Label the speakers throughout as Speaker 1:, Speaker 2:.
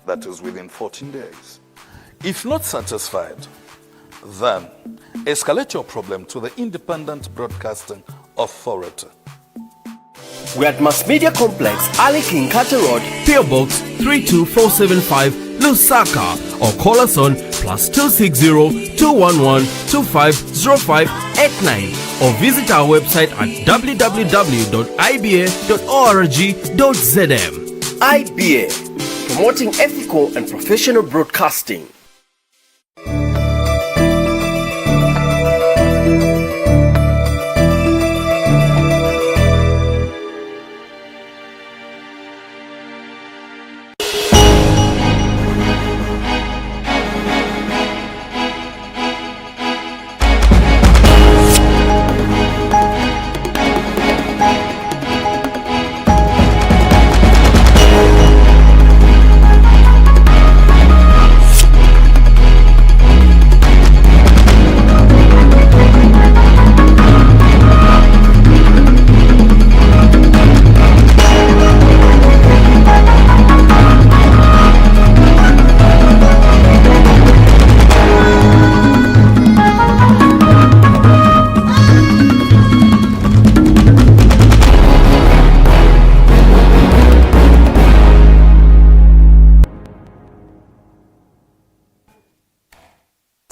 Speaker 1: that is within 14 days. If not satisfied, then escalate your problem to the Independent Broadcasting Authority.
Speaker 2: We're at Mass Media Complex, Ali King Carter Road,
Speaker 3: PO Box 32475, Lusaka, or call us on +260 211 250589 or visit our website at www.iba.org.zm.
Speaker 2: IBA, promoting ethical and professional broadcasting.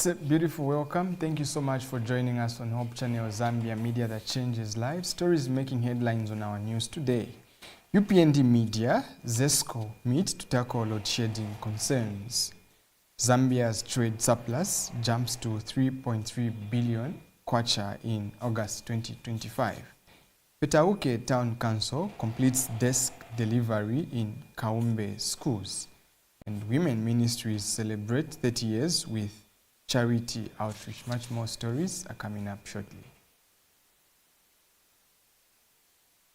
Speaker 4: It's a beautiful welcome. Thank you so much for joining us on Hope Channel Zambia, media that changes lives. Stories making headlines on our news today. UPND Media, ZESCO meet to tackle load shedding concerns. Zambia's trade surplus jumps to 3.3 billion kwacha in August 2025. Petauke Town Council completes desk delivery in Kaumbe schools. And Women Ministries celebrate 30 years with charity outreach. Much more stories are coming up shortly.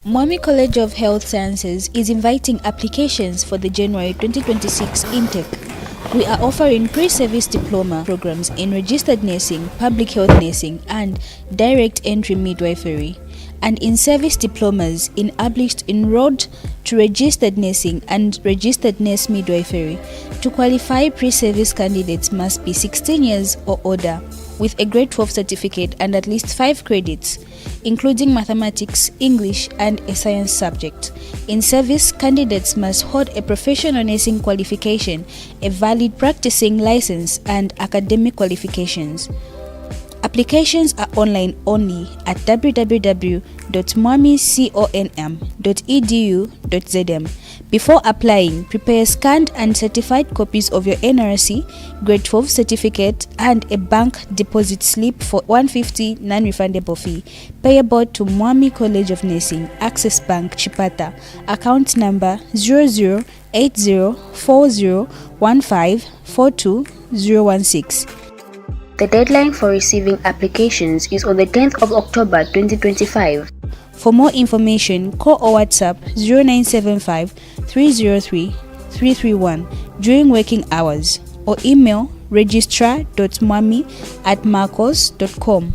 Speaker 5: Mwami College of Health Sciences is inviting applications for the January 2026 intake. We are offering pre-service diploma programs in registered nursing, public health nursing, and direct entry midwifery, and in service diplomas in enrolled to registered nursing and registered nurse midwifery. To qualify, pre-service candidates must be 16 years or older, with a grade 12 certificate and at least 5 credits, including mathematics, English, and a science subject. In service, candidates must hold a professional nursing qualification, a valid practicing license, and academic qualifications. Applications are online only at www.mwamiconm.edu.zm. Before applying, prepare scanned and certified copies of your NRC, grade 12 certificate, and a bank deposit slip for $150 non-refundable fee, payable to Mwami College of Nursing, Access Bank, Chipata, account number 008040154216.
Speaker 6: The deadline for receiving applications is on the 10th of October 2025.
Speaker 5: For more information, call or WhatsApp 0975 303 331 during working hours or email registrar.mwami@marcos.com.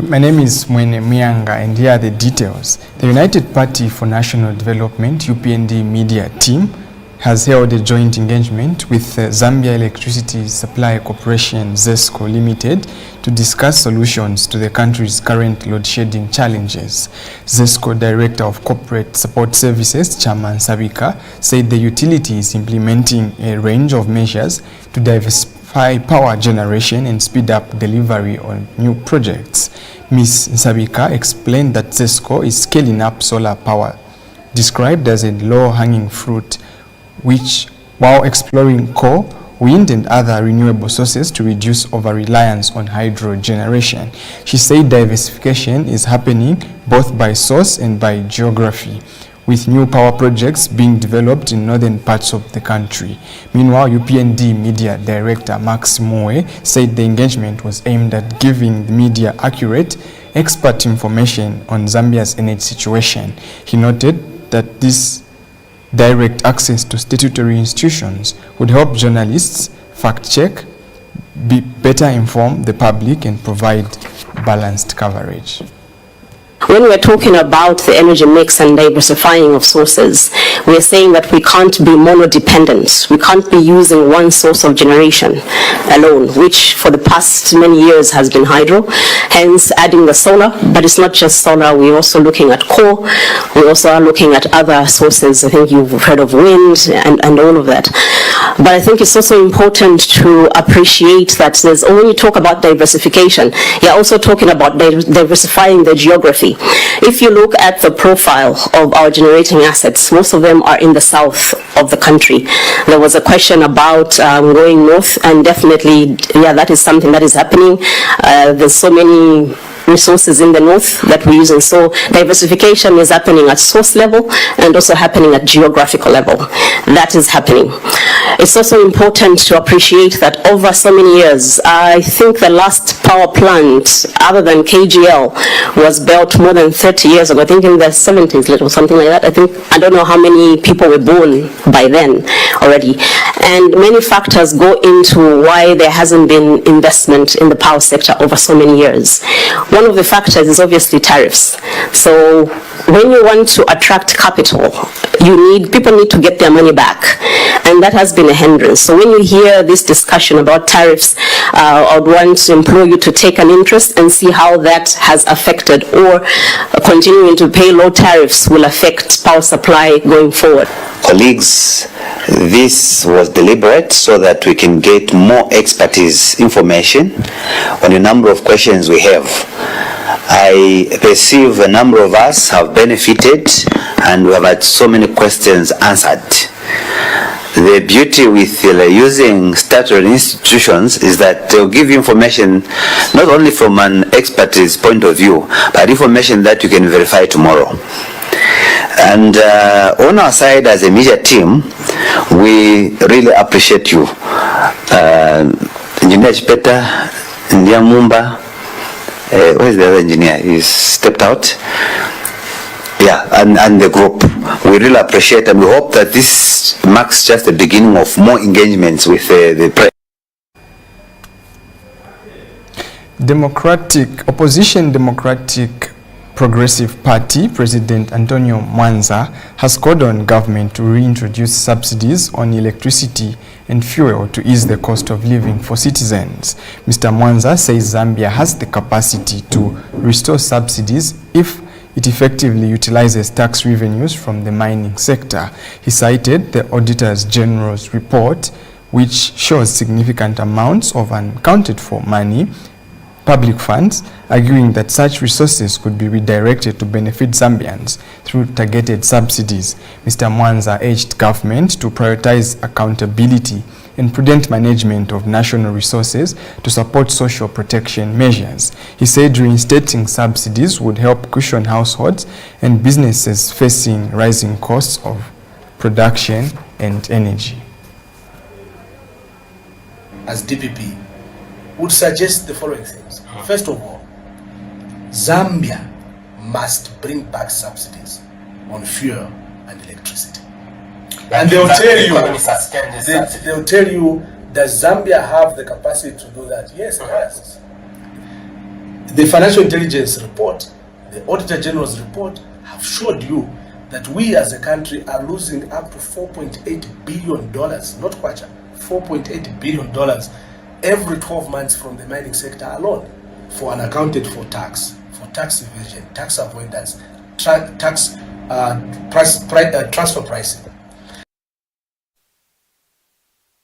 Speaker 4: My name is Mwene Mianga, and here are the details. The United Party for National Development UPND Media team has held a joint engagement with Zambia Electricity Supply Corporation ZESCO Limited to discuss solutions to the country's current load shedding challenges. ZESCO Director of Corporate Support Services, Chairman Sabika, said the utility is implementing a range of measures to diversify power generation and speed up delivery on new projects. Ms. Sabika explained that ZESCO is scaling up solar power, described as a low-hanging fruit, which, while exploring coal, wind and other renewable sources to reduce over-reliance on hydro generation. She said diversification is happening both by source and by geography, with new power projects being developed in northern parts of the country. Meanwhile, UPND Media Director Max Moe said the engagement was aimed at giving the media accurate, expert information on Zambia's energy situation. He noted that this direct access to statutory institutions would help journalists fact-check, better inform the public, and provide balanced coverage.
Speaker 7: When we're talking about the energy mix and diversifying of sources, we're saying that we can't be monodependent. We can't be using one source of generation alone, which for the past many years has been hydro, hence adding the solar. But it's not just solar, we're also looking at coal, we also are looking at other sources. I think you've heard of wind and all of that. But I think it's also important to appreciate that when you talk about diversification, you're also talking about diversifying the geography. If you look at the profile of our generating assets, most of them are in the south of the country. There was a question about going north, and definitely, yeah, that is something that is happening. There's so many resources in the north that we're using. So diversification is happening at source level and also happening at geographical level. That is happening. It's also important to appreciate that over so many years, I think the last power plant other than KGL was built more than 30 years ago. I think in the 70s or something like that. I don't know how many people were born by then already. And many factors go into why there hasn't been investment in the power sector over so many years. One of the factors is obviously tariffs. So when you want to attract capital, people need to get their money back, and that has been a hindrance. So when you hear this discussion about tariffs, I would want to implore you to take an interest and see how that has affected, or continuing to pay low tariffs will affect power supply going forward.
Speaker 8: Colleagues, this was deliberate so that we can get more expertise information on a number of questions we have. I perceive a number of us have benefited and we have had so many questions answered. The beauty with using statutory institutions is that they'll give you information not only from an expertise point of view, but information that you can verify tomorrow. And on our side as a media team, we really appreciate you. Engineer Chipeta, Ndia Mumba, where's the other engineer? He's stepped out. Yeah, and the group. We really appreciate, and we hope that this marks just the beginning of more engagements with the press.
Speaker 4: Opposition Democratic Progressive Party President Antonio Mwanza has called on government to reintroduce subsidies on electricity and fuel to ease the cost of living for citizens. Mr. Mwanza says Zambia has the capacity to restore subsidies if it effectively utilizes tax revenues from the mining sector. He cited the Auditor General's report, which shows significant amounts of unaccounted for money, public funds, arguing that such resources could be redirected to benefit Zambians through targeted subsidies. Mr. Mwanza urged government to prioritize accountability and prudent management of national resources to support social protection measures. He said reinstating subsidies would help cushion households and businesses facing rising costs of production and energy.
Speaker 9: As DPP, would suggest the following things. First of all, Zambia must bring back subsidies on fuel and electricity. And they'll tell you, does Zambia have the capacity to do that? Yes, it has. The Financial Intelligence report, the Auditor General's report have showed you that we as a country are losing up to $4.8 billion, not kwacha, $4.8 billion every 12 months from the mining sector alone for unaccounted for tax evasion, tax avoidance, transfer pricing.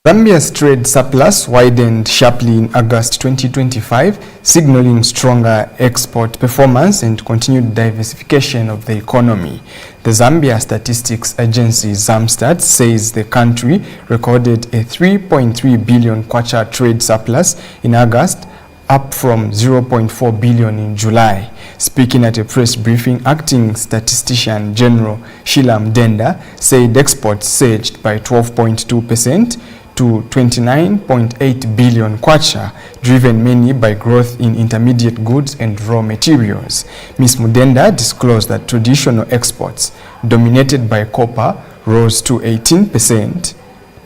Speaker 4: Zambia's trade surplus widened sharply in August 2025, signaling stronger export performance and continued diversification of the economy. The Zambia Statistics Agency, ZAMSTAT, says the country recorded a 3.3 billion kwacha trade surplus in August, up from 0.4 billion in July. Speaking at a press briefing, Acting Statistician General Sheila Mdenda said exports surged by 12.2% to 29.8 billion kwacha, driven mainly by growth in intermediate goods and raw materials. Ms. Mudenda disclosed that traditional exports, dominated by copper, rose to 18%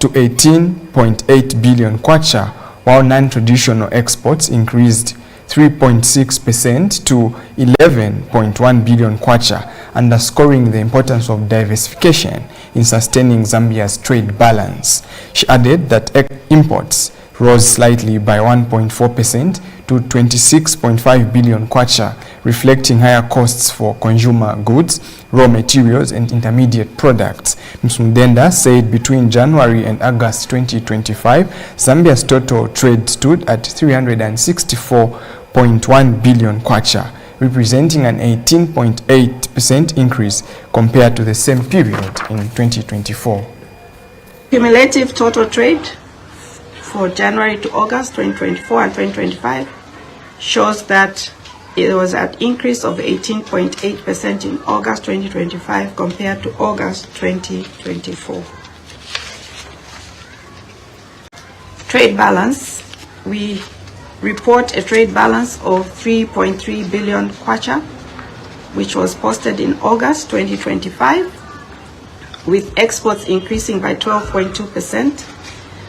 Speaker 4: to 18.8 billion kwacha, while non-traditional exports increased 3.6% to 11.1 billion kwacha, underscoring the importance of diversification in sustaining Zambia's trade balance. She added that imports rose slightly by 1.4% to 26.5 billion kwacha, reflecting higher costs for consumer goods, raw materials and intermediate products. Ms. Mudenda said between January and August 2025, Zambia's total trade stood at 364.1 billion kwacha, representing an 18.8% increase compared to the same period in 2024.
Speaker 10: Cumulative total trade for January to August 2024 and 2025 shows that it was an increase of 18.8% in August 2025 compared to August 2024. Trade balance, we report a trade balance of 3.3 billion kwacha, which was posted in August 2025, with exports increasing by 12.2%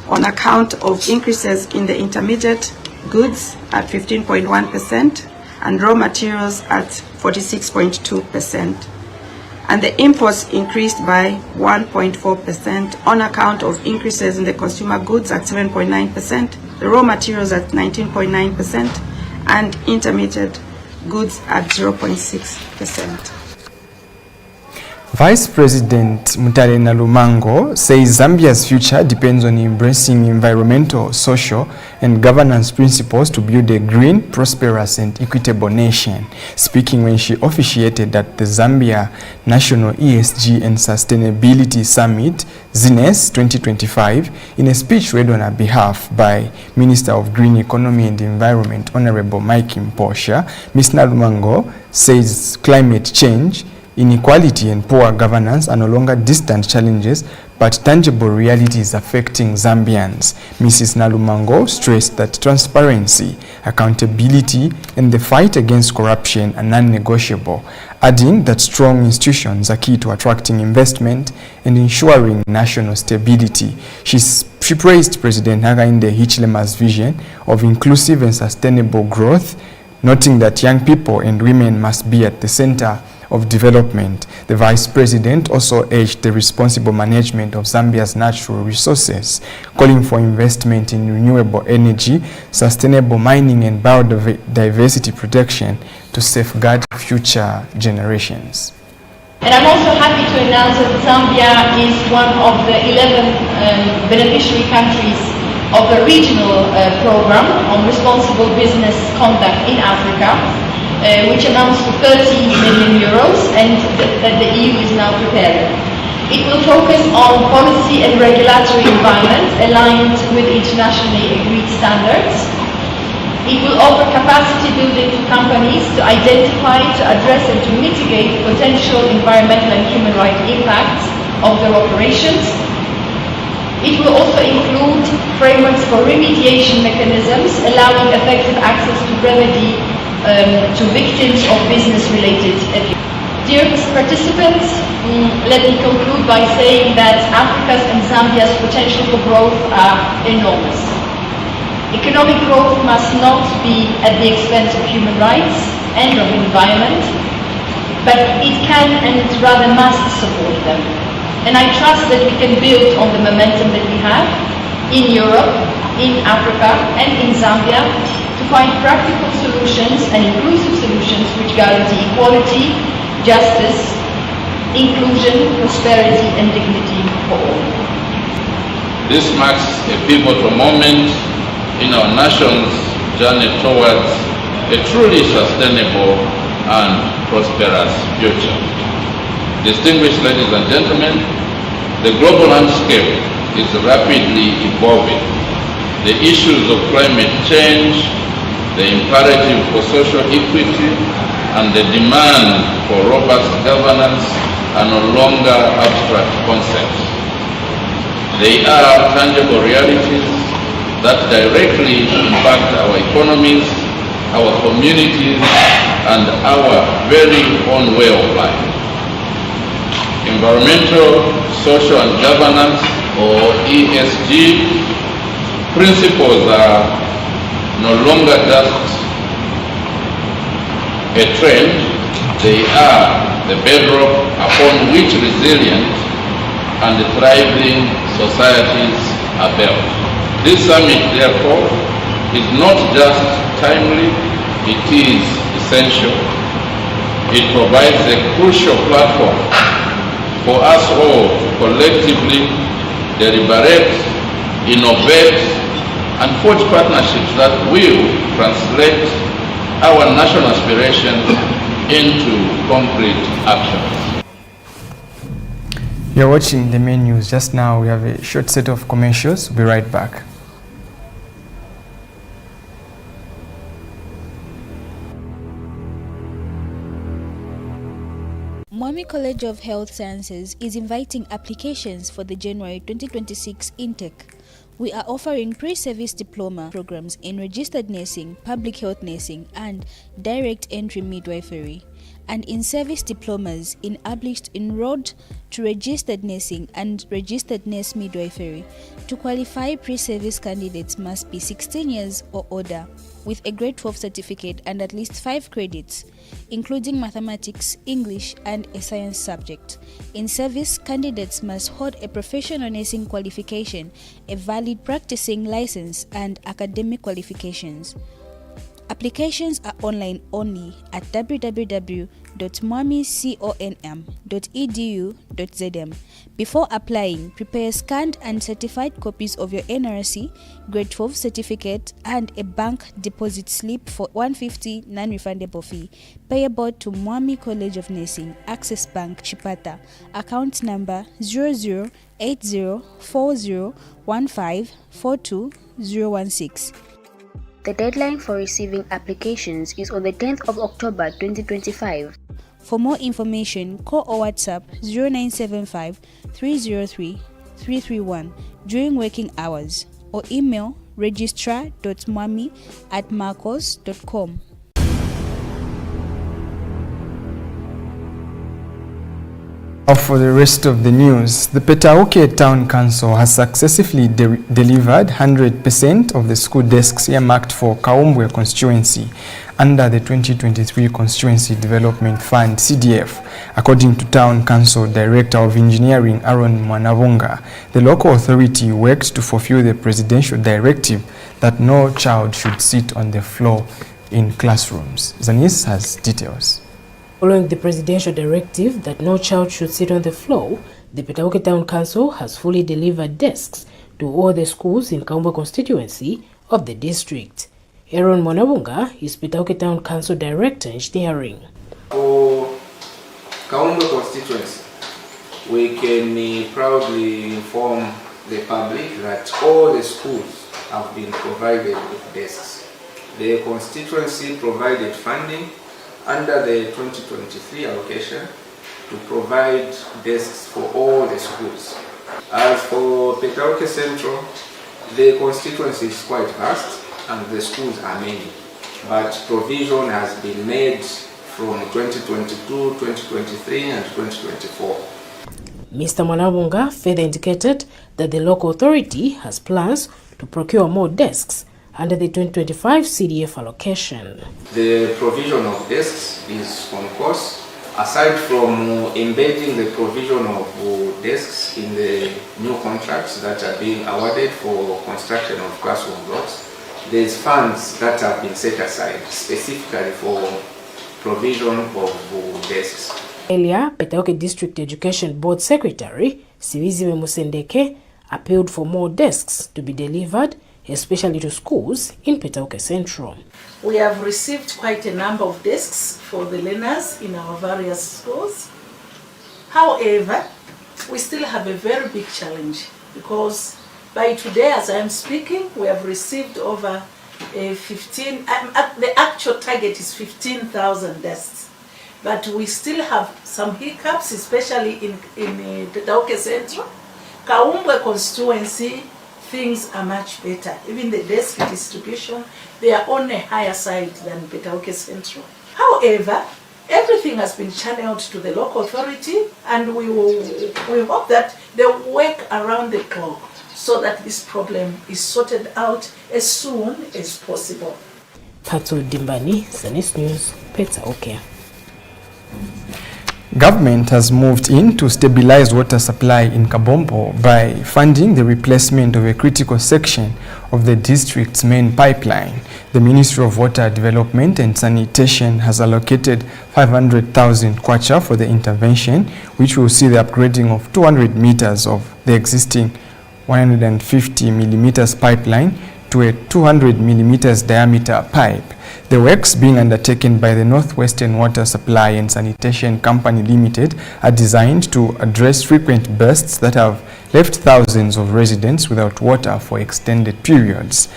Speaker 10: on account of increases in the intermediate goods at 15.1% and raw materials at 46.2%. And the imports increased by 1.4% on account of increases in the consumer goods at 7.9%, the raw materials at 19.9%, and intermediate goods at 0.6%.
Speaker 4: Vice President Mutale Nalumango says Zambia's future depends on embracing environmental, social, and governance principles to build a green, prosperous, and equitable nation. Speaking when she officiated at the Zambia National ESG and Sustainability Summit, ZINES 2025, in a speech read on her behalf by Minister of Green Economy and Environment, Honorable Mike Mposha, Ms. Nalumango says climate change, inequality and poor governance are no longer distant challenges, but tangible realities affecting Zambians. Mrs. Nalumango stressed that transparency, accountability, and the fight against corruption are non-negotiable, adding that strong institutions are key to attracting investment and ensuring national stability. She praised President Hakainde Hichilema's vision of inclusive and sustainable growth, noting that young people and women must be at the center of development. The Vice President also urged the responsible management of Zambia's natural resources, calling for investment in renewable energy, sustainable mining and biodiversity protection to safeguard future generations.
Speaker 11: And I'm also happy to announce that Zambia is one of the 11 beneficiary countries of the regional program on responsible business conduct in Africa, which amounts to 30 million euros and that the EU is now preparing. It will focus on policy and regulatory environment aligned with internationally agreed standards. It will offer capacity building to companies to identify, to address and to mitigate potential environmental and human rights impacts of their operations. It will also include frameworks for remediation mechanisms, allowing effective access to remedy to victims of business-related abuse. Dear participants, let me conclude by saying that Africa's and Zambia's potential for growth are enormous. Economic growth must not be at the expense of human rights and of environment, but it can and rather must support them. And I trust that we can build on the momentum that we have in Europe, in Africa, and in Zambia to find practical solutions and inclusive solutions which guarantee equality, justice, inclusion, prosperity, and dignity for all.
Speaker 12: This marks a pivotal moment in our nation's journey towards a truly sustainable and prosperous future. Distinguished ladies and gentlemen, the global landscape is rapidly evolving. The issues of climate change, the imperative for social equity, and the demand for robust governance are no longer abstract concepts. They are tangible realities that directly impact our economies, our communities, and our very own way of life. Environmental, social, and governance, or ESG, principles are no longer just a trend, they are the bedrock upon which resilient and thriving societies are built. This summit, therefore, is not just timely, it is essential. It provides a crucial platform for us all to collectively deliberate, innovate, and forge partnerships that will translate our national aspirations into concrete actions.
Speaker 4: You're watching the main news. Just now we have a short set of commercials. We'll be right back.
Speaker 5: Mwami College of Health Sciences is inviting applications for the January 2026 intake. We are offering pre-service diploma programs in registered nursing, public health nursing, and direct entry midwifery, and in service diplomas in enrolled to registered nursing and registered nurse midwifery. To qualify, pre-service candidates must be 16 years or older, with a grade 12 certificate and at least 5 credits, including mathematics, English, and a science subject. In service, candidates must hold a professional nursing qualification, a valid practicing license, and academic qualifications. Applications are online only at www.mwamiconm.edu.zm. Before applying, prepare scanned and certified copies of your NRC, grade 12 certificate, and a bank deposit slip for $150 non-refundable fee, payable to Mwami College of Nursing, Access Bank, Chipata, account number 00804015420016.
Speaker 6: The deadline for receiving applications is on the 10th of October 2025.
Speaker 5: For more information, call or WhatsApp 0975 303 331 during working hours or email registrar.mwami@marcos.com.
Speaker 4: For the rest of the news, the Petauke Town Council has successfully delivered 100% of the school desks earmarked for Kaumbwe constituency under the 2023 Constituency Development Fund (CDF), according to Town Council Director of Engineering Aaron Mwanavunga. The local authority worked to fulfill the presidential directive that no child should sit on the floor in classrooms. Zanis has details.
Speaker 13: Following the presidential directive that no child should sit on the floor, the Petauke Town Council has fully delivered desks to all the schools in Kaumbwe constituency of the district. Aaron Mwanavunga is Petauke Town Council Director Engineering.
Speaker 14: For Kaumbwe constituency, we can proudly inform the public that all the schools have been provided with desks. The constituency provided funding under the 2023 allocation to provide desks for all the schools. As for Petauke Central, the constituency is quite vast and the schools are many, but provision has been made from 2022, 2023 and 2024.
Speaker 13: Mr. Mwanavunga further indicated that the local authority has plans to procure more desks under the 2025 CDF allocation.
Speaker 14: The provision of desks is on course. Aside from embedding the provision of desks in the new contracts that are being awarded for construction of classroom blocks, there's funds that have been set aside specifically for provision of desks.
Speaker 13: Earlier, Petauke District Education Board Secretary Siwiziwe Musendeke appealed for more desks to be delivered, especially to schools in Petauke Central.
Speaker 15: We have received quite a number of desks for the learners in our various schools. However, we still have a very big challenge because by today, as I am speaking, we have received over 15, the actual target is 15,000 desks. But we still have some hiccups, especially in Petauke Central. Kaumbwe constituency, things are much better. Even the desk distribution, they are on a higher side than Petauke Central. However, everything has been channeled to the local authority, and we hope that they will work around the clock so that this problem is sorted out as soon as possible.
Speaker 13: Pato Dimbani, Sanis News, Peter Oke.
Speaker 4: Government has moved in to stabilize water supply in Kabompo by funding the replacement of a critical section of the district's main pipeline. The Ministry of Water Development and Sanitation has allocated 500,000 kwacha for the intervention, which will see the upgrading of 200 meters of the existing 150 millimeters pipeline to a 200 millimeters diameter pipe. The works being undertaken by the Northwestern Water Supply and Sanitation Company Limited are designed to address frequent bursts that have left thousands of residents without water for extended periods.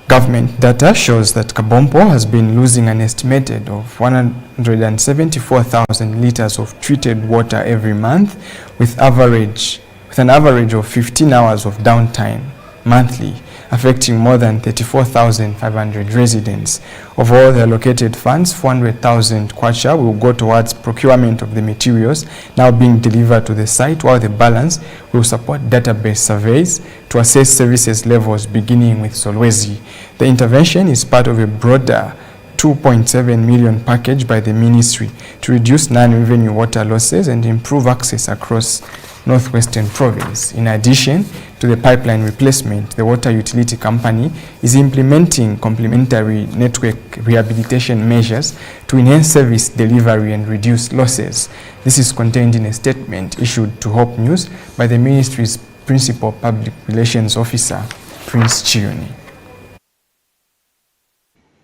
Speaker 4: Government data shows that Kabompo has been losing an estimated of 174,000 liters of treated water every month, with an average of 15 hours of downtime monthly, affecting more than 34,500 residents. Of all the allocated funds, 400,000 kwacha will go towards procurement of the materials now being delivered to the site, while the balance will support database surveys to assess services levels beginning with Solwezi. The intervention is part of a broader 2.7 million package by the ministry to reduce non-revenue water losses and improve access across Northwestern Province. In addition to the pipeline replacement, the water utility company is implementing complementary network rehabilitation measures to enhance service delivery and reduce losses. This is contained in a statement issued to Hope News by the ministry's principal public relations officer, Prince Chioni.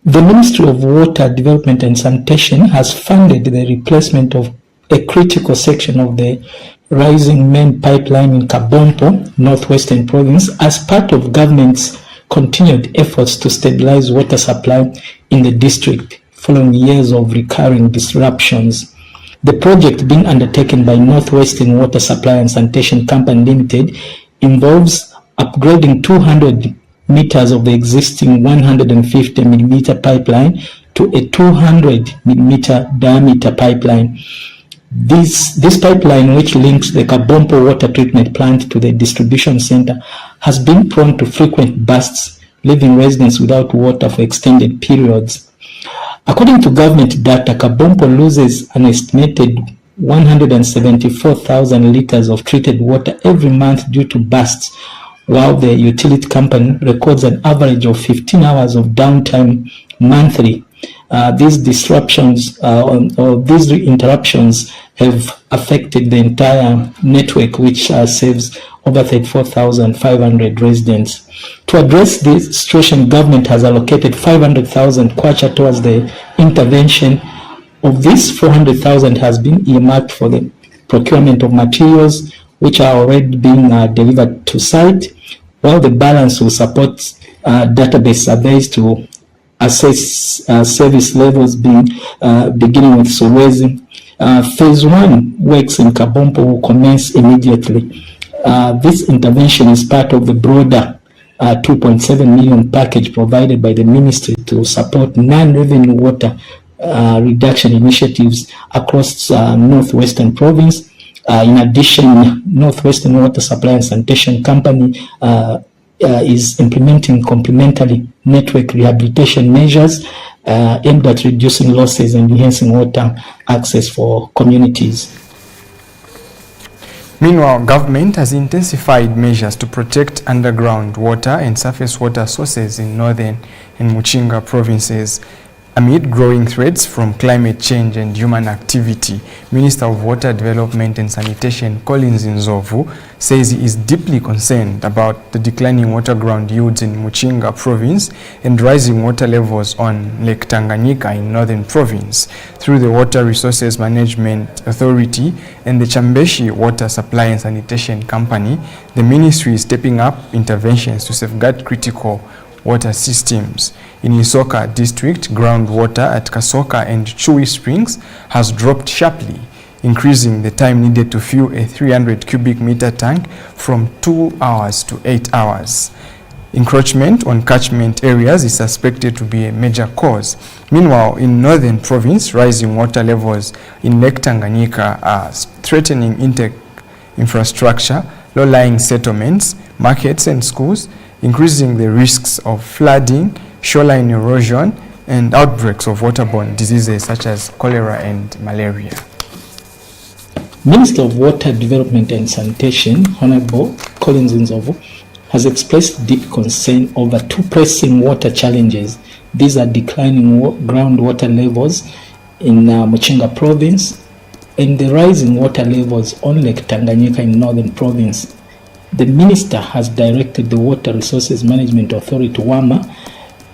Speaker 16: The Ministry of Water Development and Sanitation has funded the replacement of a critical section of the rising main pipeline in Kabompo, Northwestern Province, as part of government's continued efforts to stabilize water supply in the district following years of recurring disruptions. The project being undertaken by Northwestern Water Supply and Sanitation Company Limited involves upgrading 200 meters of the existing 150 millimeter pipeline to a 200 millimeter diameter pipeline. This pipeline, which links the Kabompo water treatment plant to the distribution center, has been prone to frequent bursts, leaving residents without water for extended periods. According to government data, Kabompo loses an estimated 174,000 liters of treated water every month due to bursts, while the utility company records an average of 15 hours of downtime monthly. These disruptions or these interruptions have affected the entire network, which saves over 34,500 residents. To address this situation, government has allocated 500,000 kwacha towards the intervention. Of this, 400,000 has been earmarked for the procurement of materials, which are already being delivered to site, while the balance will support database surveys to assess service levels beginning with Solwezi. Phase 1 works in Kabompo will commence immediately. This intervention is part of the broader 2.7 million package provided by the ministry to support non-revenue water reduction initiatives across Northwestern Province. In addition, Northwestern Water Supply and Sanitation Company is implementing complementary network rehabilitation measures aimed at reducing losses and enhancing water access for communities.
Speaker 4: Meanwhile, government has intensified measures to protect underground water and surface water sources in northern and Muchinga provinces amid growing threats from climate change and human activity. Minister of Water Development and Sanitation Collins Nzovu says he is deeply concerned about the declining water ground yields in Muchinga province and rising water levels on Lake Tanganyika in northern province. Through the Water Resources Management Authority and the Chambeshi Water Supply and Sanitation Company, the ministry is stepping up interventions to safeguard critical water systems. In Isoka district, groundwater at Kasoka and Chui Springs has dropped sharply, increasing the time needed to fill a 300 cubic meter tank from 2 hours to 8 hours. Encroachment on catchment areas is suspected to be a major cause. Meanwhile, in northern province, rising water levels in Lake Tanganyika are threatening intake infrastructure, low-lying settlements, markets and schools, increasing the risks of flooding, shoreline erosion, and outbreaks of waterborne diseases such as cholera and malaria.
Speaker 16: Minister of Water Development and Sanitation, Honorable Collins Nzovu, has expressed deep concern over two pressing water challenges. These are declining groundwater levels in Muchinga province and the rising water levels on Lake Tanganyika in Northern Province. The minister has directed the Water Resources Management Authority, WAMA,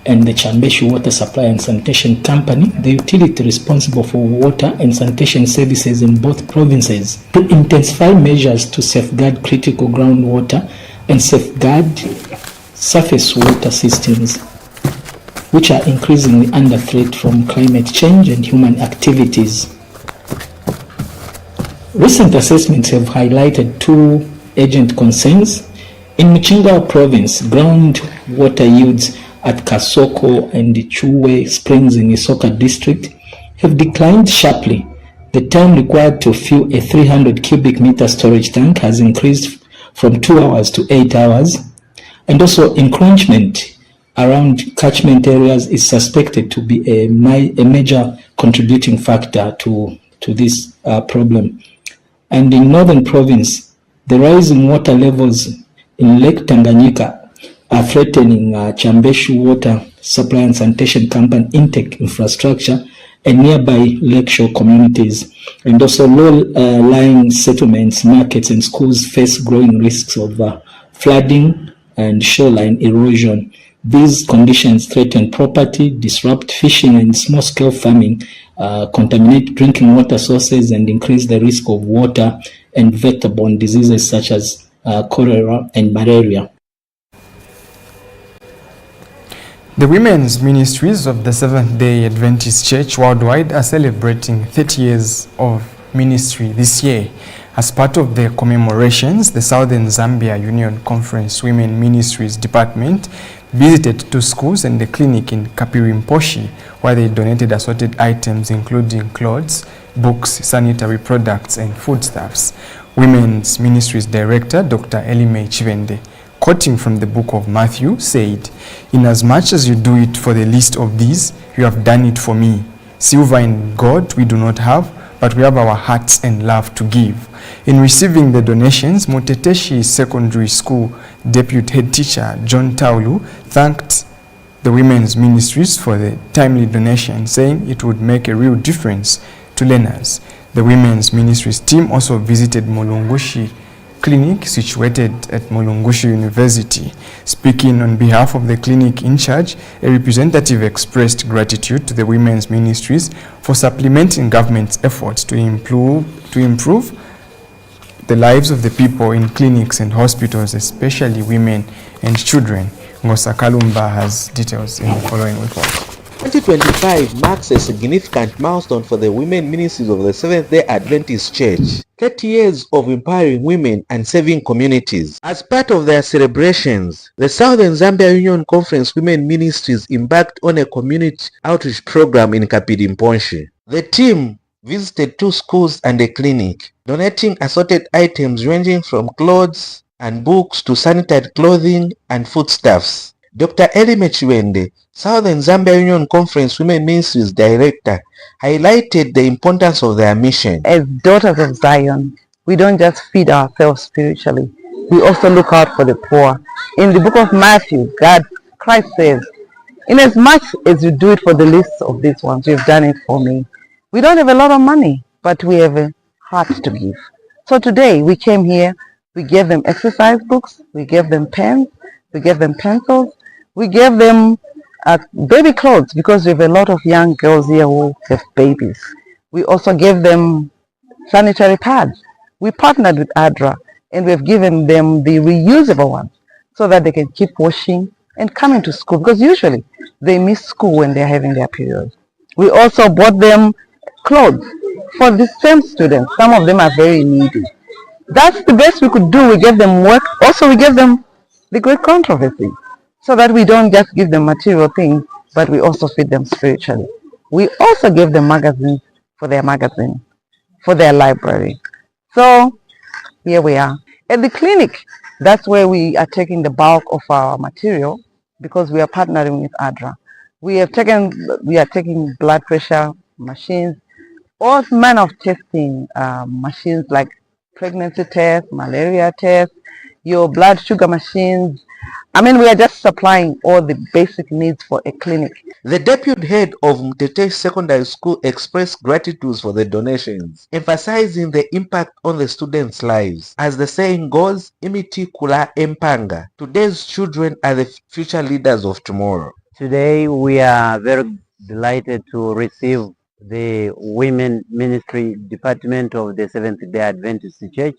Speaker 16: and the Chambeshu Water Supply and Sanitation Company, the utility responsible for water and sanitation services in both provinces, to intensify measures to safeguard critical groundwater and safeguard surface water systems, which are increasingly under threat from climate change and human activities. Recent assessments have highlighted two urgent concerns. In Muchinga province, groundwater yields at Kasoko and the Chuwe Springs in Isoka district have declined sharply. The time required to fill a 300 cubic meter storage tank has increased from 2 hours to 8 hours, and also encroachment around catchment areas is suspected to be a major contributing factor to this problem. And in Northern Province, the rising water levels in Lake Tanganyika are threatening Chambeshu Water Supply and Sanitation Company intake infrastructure and nearby lakeshore communities. And also low-lying settlements, markets and schools face growing risks of flooding and shoreline erosion. These conditions threaten property, disrupt fishing and small-scale farming, contaminate drinking water sources, and increase the risk of water and vector-borne diseases such as cholera and malaria.
Speaker 4: The women's ministries of the Seventh-day Adventist Church worldwide are celebrating 30 years of ministry this year. As part of the commemorations, the Southern Zambia Union Conference Women Ministries Department visited 2 schools and a clinic in Kapirimposhi, where they donated assorted items including clothes, books, sanitary products, and foodstuffs. Women's Ministries Director Dr. Elime Chivende, quoting from the book of Matthew, said, "Inasmuch as you do it for the least of these, you have done it for me. Silver and gold we do not have, but we have our hearts and love to give." In receiving the donations, Muteteshi Secondary School Deputy Head Teacher John Taulu thanked the women's ministries for the timely donation, saying it would make a real difference to learners. The women's ministries team also visited Mulungushi Clinic situated at Mulungushi University. Speaking on behalf of the clinic in charge, a representative expressed gratitude to the women's ministries for supplementing government's efforts to improve the lives of the people in clinics and hospitals, especially women and children. Ngosa Kalumba has details in the following report.
Speaker 17: 2025 marks a significant milestone for the women ministries of the Seventh-day Adventist Church. 30 years of empowering women and saving communities. As part of their celebrations, the Southern Zambia Union Conference Women Ministries embarked on a community outreach program in Kapirimposhi. The team visited 2 schools and a clinic, donating assorted items ranging from clothes and books to sanitary clothing and foodstuffs. Dr. Elime Chiwende, Southern Zambia Union Conference Women Ministries Director, highlighted the importance of their mission.
Speaker 18: As daughters of Zion, we don't just feed ourselves spiritually, we also look out for the poor. In the book of Matthew, Christ says, "Inasmuch as you do it for the least of these ones, you've done it for me." We don't have a lot of money, but we have a heart to give. So today we came here, we gave them exercise books, we gave them pens, we gave them pencils, we gave them baby clothes, because we have a lot of young girls here who have babies. We also gave them sanitary pads. We partnered with ADRA and we've given them the reusable ones so that they can keep washing and coming to school, because usually they miss school when they're having their periods. We also bought them clothes for the same students. Some of them are very needy. That's the best we could do. We gave them work. Also, we gave them the great controversy, so that we don't just give them material things, but we also feed them spiritually. We also gave them magazines for their magazine, for their library. So here we are. At the clinic, that's where we are taking the bulk of our material, because we are partnering with ADRA. We are taking blood pressure machines, all manner of testing machines like pregnancy tests, malaria tests, your blood sugar machines. I mean, we are just supplying all the basic needs for a clinic.
Speaker 17: The deputy head of Mtete Secondary School expressed gratitude for the donations, emphasizing the impact on the students' lives. As the saying goes, imiti kula empanga. Today's children are the future leaders of tomorrow.
Speaker 19: Today we are very delighted to receive the Women Ministry Department of the Seventh-day Adventist Church,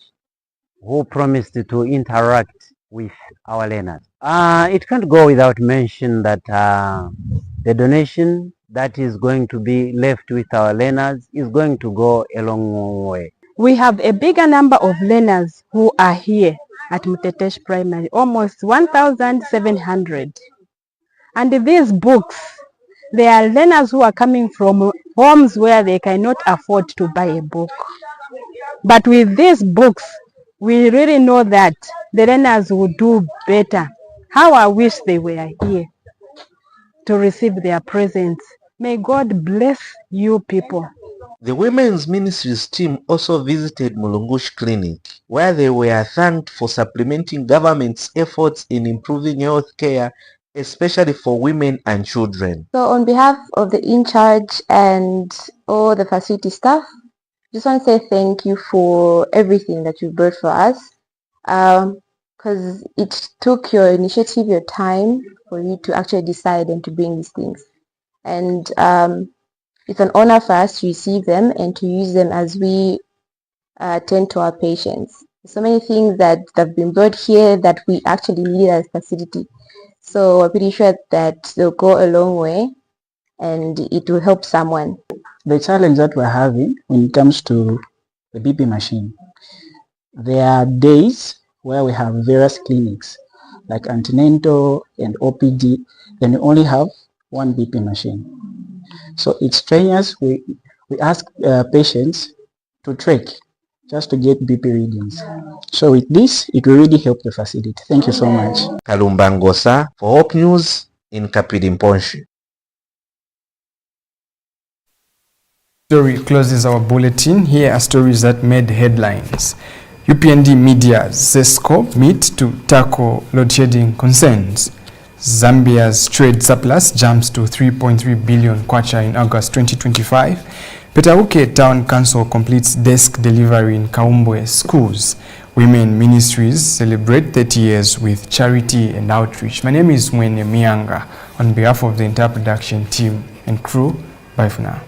Speaker 19: who promised to interact with our learners. It can't go without mention that the donation that is going to be left with our learners is going to go a long way.
Speaker 20: We have a bigger number of learners who are here at Mtetesh Primary, almost 1,700. And these books, there are learners who are coming from homes where they cannot afford to buy a book. But with these books, we really know that the learners will do better. How I wish they were here to receive their presents. May God bless you people.
Speaker 17: The Women's Ministries team also visited Mulungush Clinic, where they were thanked for supplementing government's efforts in improving health care, especially for women and children.
Speaker 21: So on behalf of the in-charge and all the facility staff, just want to say thank you for everything that you brought for us, because it took your initiative, your time for you to actually decide and to bring these things. And it's an honor for us to receive them and to use them as we tend to our patients. So many things that have been brought here that we actually need as a facility. So we're pretty sure that they'll go a long way and it will help someone.
Speaker 22: The challenge that we're having when it comes to the BP machine, there are days where we have various clinics like antenatal and OPD, then we only have one BP machine. So it's strenuous. We ask patients to trek just to get BP readings. So with this, it will really help the facility. Thank you so much.
Speaker 17: Kalumba Ngosa for Hope News in Kapidimponshi.
Speaker 4: Story closes our bulletin. Here are stories that made headlines. UPND Media ZESCO meet to tackle load shedding concerns. Zambia's trade surplus jumps to 3.3 billion kwacha in August 2025. Petauke Town Council completes desk delivery in Kaumbwe schools. Women Ministries celebrate 30 years with charity and outreach. My name is Mwene Mianga. On behalf of the entire production team and crew, bye for now.